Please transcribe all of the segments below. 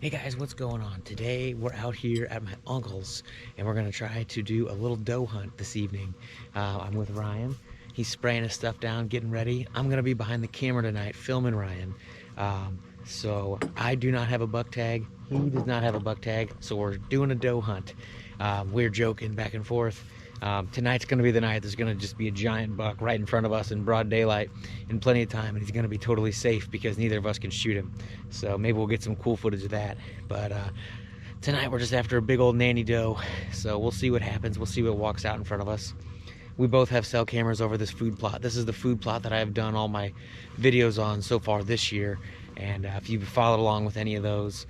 Hey guys, what's going on? Today we're out here at my uncle's and we're gonna try to do a little doe hunt this evening. I'm with Ryan. He's spraying his stuff down, getting ready. I'm gonna be behind the camera tonight filming Ryan. So I do not have a buck tag. He does not have a buck tag. So we're doing a doe hunt. We're joking back and forth. Tonight's going to be the night. There's going to just be a giant buck right in front of us in broad daylight in plenty of time, and he's going to be totally safe because neither of us can shoot him. So maybe we'll get some cool footage of that. But tonight we're just after a big old nanny doe. So we'll see what happens. We'll see what walks out in front of us. We both have cell cameras over this food plot. This is the food plot that I have done all my videos on so far this year. And if you've followed along with any of those,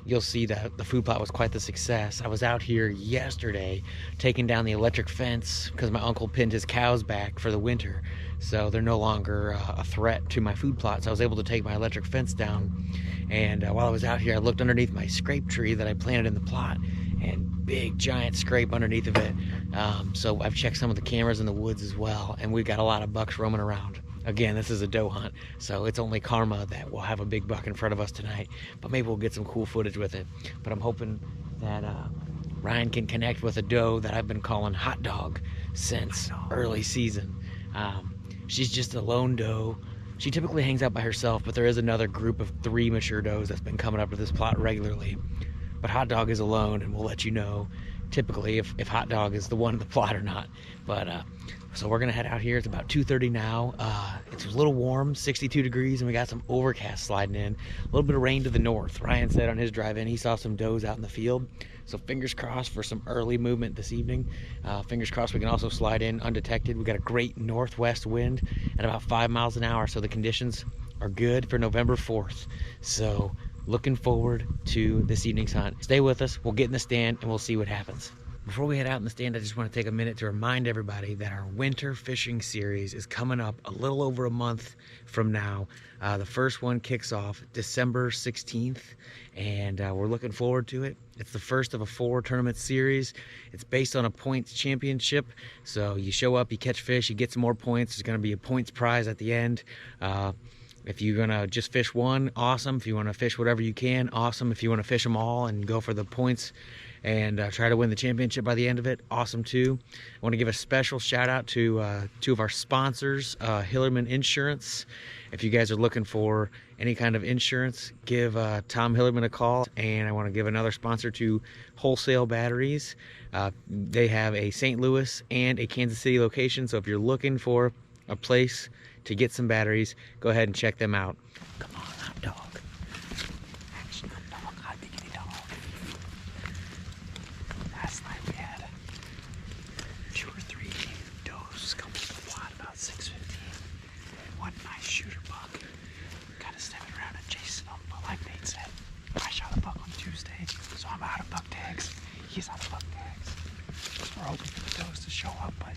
you'll see that the food plot was quite the success. I was out here yesterday taking down the electric fence because my uncle pinned his cows back for the winter. So they're no longer a threat to my food plot. So I was able to take my electric fence down. And while I was out here, I looked underneath my scrape tree that I planted in the plot, and big giant scrape underneath of it. So I've checked some of the cameras in the woods as well, and we've got a lot of bucks roaming around. Again, this is a doe hunt, so it's only karma that we'll have a big buck in front of us tonight, but maybe we'll get some cool footage with it. But I'm hoping that Ryan can connect with a doe that I've been calling Hot Dog since early season. She's just a lone doe. She typically hangs out by herself, but there is another group of 3 mature does that's been coming up to this plot regularly. But Hot Dog is alone, and we'll let you know typically if Hot Dog is the one in the plot or not. But so we're gonna head out here. It's about 2:30 now. It's a little warm, 62 degrees, and we got some overcast sliding in. A little bit of rain to the north. Ryan said on his drive in he saw some does out in the field. So fingers crossed for some early movement this evening. Fingers crossed we can also slide in undetected. We got a great northwest wind at about 5 miles an hour, so the conditions are good for November 4th. So looking forward to this evening's hunt. Stay with us. We'll get in the stand and we'll see what happens. Before we head out in the stand, I just want to take a minute to remind everybody that our winter fishing series is coming up a little over a month from now. The first one kicks off December 16th, and we're looking forward to it. It's the first of a 4-tournament series. It's based on a points championship, so you show up, you catch fish, you get some more points. There's going to be a points prize at the end. If you're gonna just fish one, awesome. If you want to fish whatever you can, awesome. If you want to fish them all and go for the points and try to win the championship by the end of it, awesome too. I want to give a special shout out to 2 of our sponsors, Hillerman Insurance. If you guys are looking for any kind of insurance, give Tom Hillerman a call. And I want to give another sponsor to Wholesale Batteries. They have a St. Louis and a Kansas City location, so if you're looking for a place to get some batteries, go ahead and check them out. Come on, Hot Dog. Action, Hot Dog, hot diggity dog. Last night we had 2 or 3 does come to the plot about 6:15. One nice shooter buck. Kind of stepping around adjacent on, but like Nate said, I shot a buck on Tuesday, so I'm out of buck tags. He's out of buck tags. We're hoping for the does to show up, but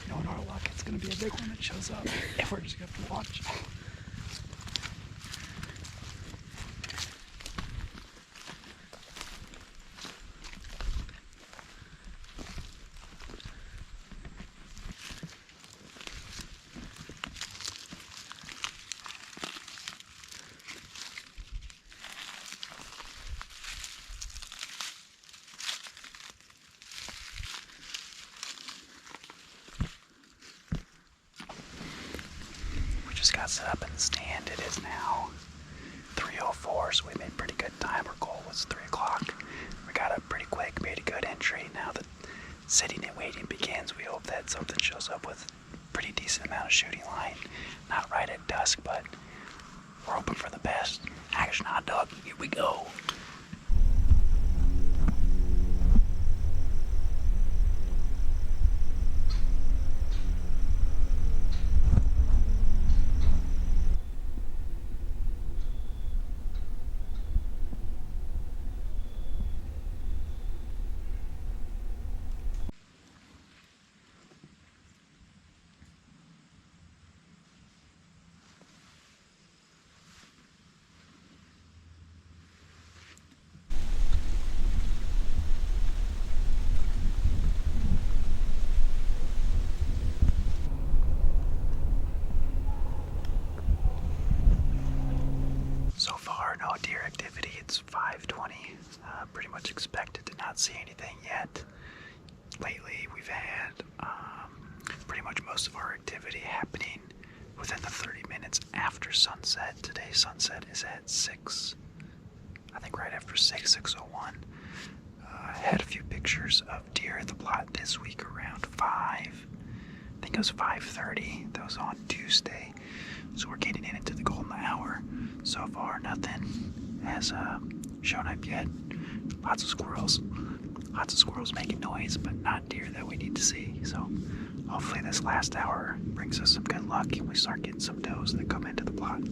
knowing our luck, it's going to be a big one that shows up, and we're just going to have to watch. Just got set up in the stand. It is now 3:04, so we made pretty good time. Our goal was 3 o'clock. We got up pretty quick, made a good entry. Now that sitting and waiting begins, we hope that something shows up with a pretty decent amount of shooting line. Not right at dusk, but we're hoping for the best. Action, Hot Dog, here we go. It's 5:20. Pretty much expected to not see anything yet. Lately, we've had pretty much most of our activity happening within the 30 minutes after sunset. Today's sunset is at 6. I think right after 6:01. I had a few pictures of deer at the plot this week around 5. I think it was 5:30. That was on Tuesday. So we're getting into the golden hour. So far, nothing has shown up yet. Lots of squirrels. Lots of squirrels making noise, but not deer that we need to see. So hopefully this last hour brings us some good luck and we start getting some does that come into the plot.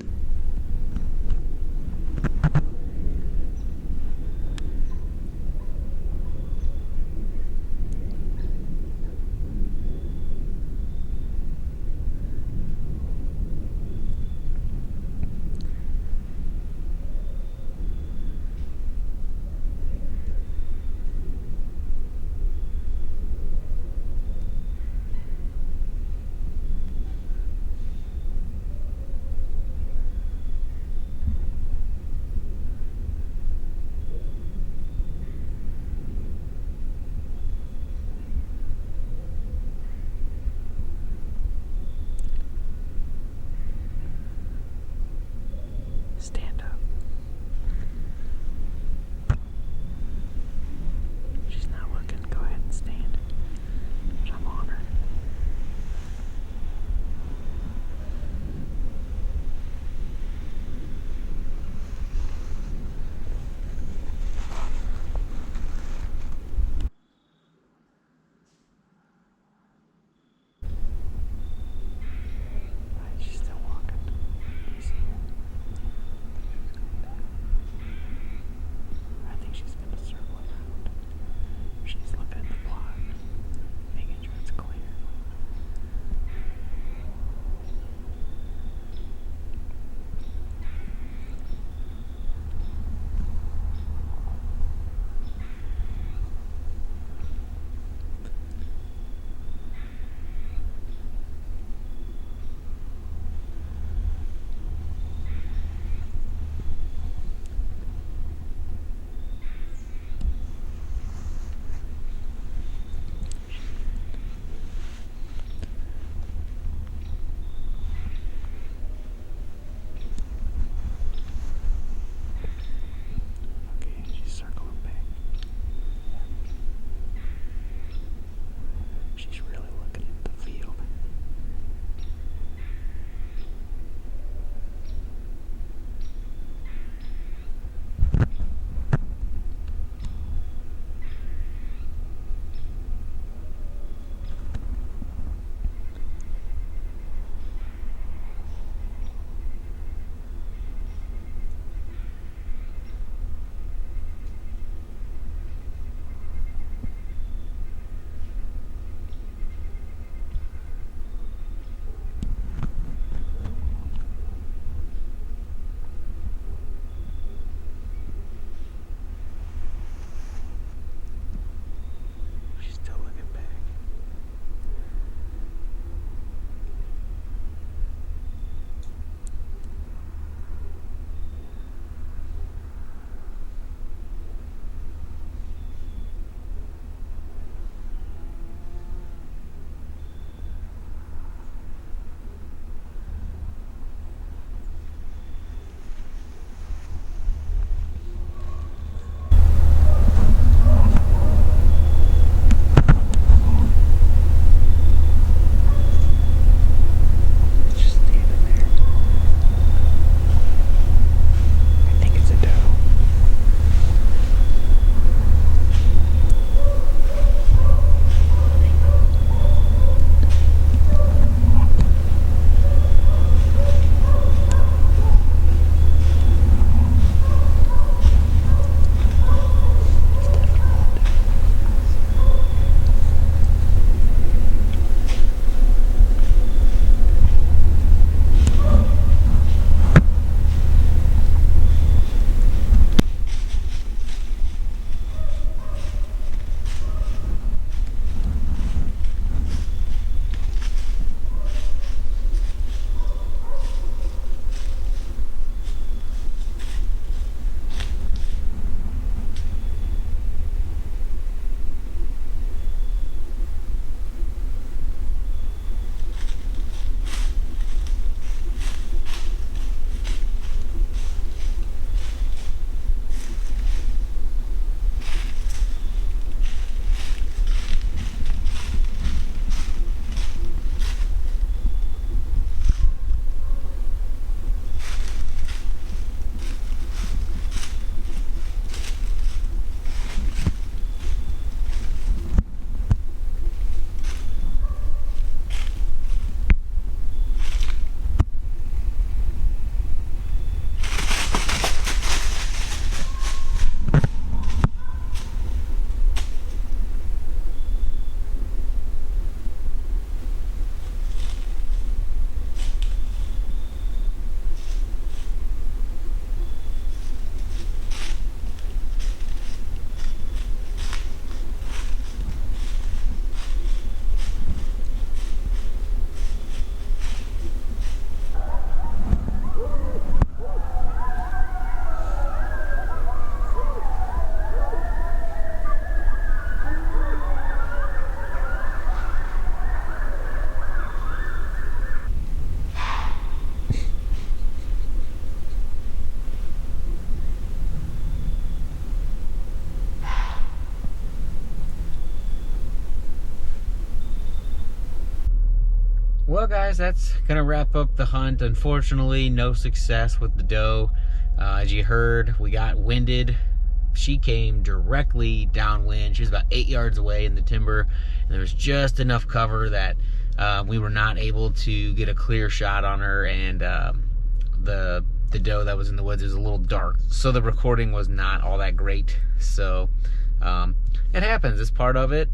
Well, guys, that's gonna wrap up the hunt. Unfortunately, no success with the doe. As you heard, we got winded. She came directly downwind. She was about 8 yards away in the timber, and there was just enough cover that we were not able to get a clear shot on her, and the doe that was in the woods was a little dark, so the recording was not all that great. So it happens, it's part of it.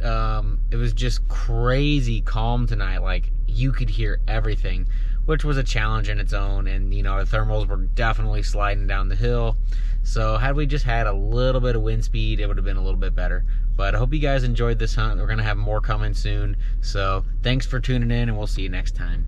It was just crazy calm tonight, like you could hear everything, which was a challenge in its own. And you know, the thermals were definitely sliding down the hill, so had we just had a little bit of wind speed, it would have been a little bit better. But I hope you guys enjoyed this hunt. We're gonna have more coming soon, so thanks for tuning in, and we'll see you next time.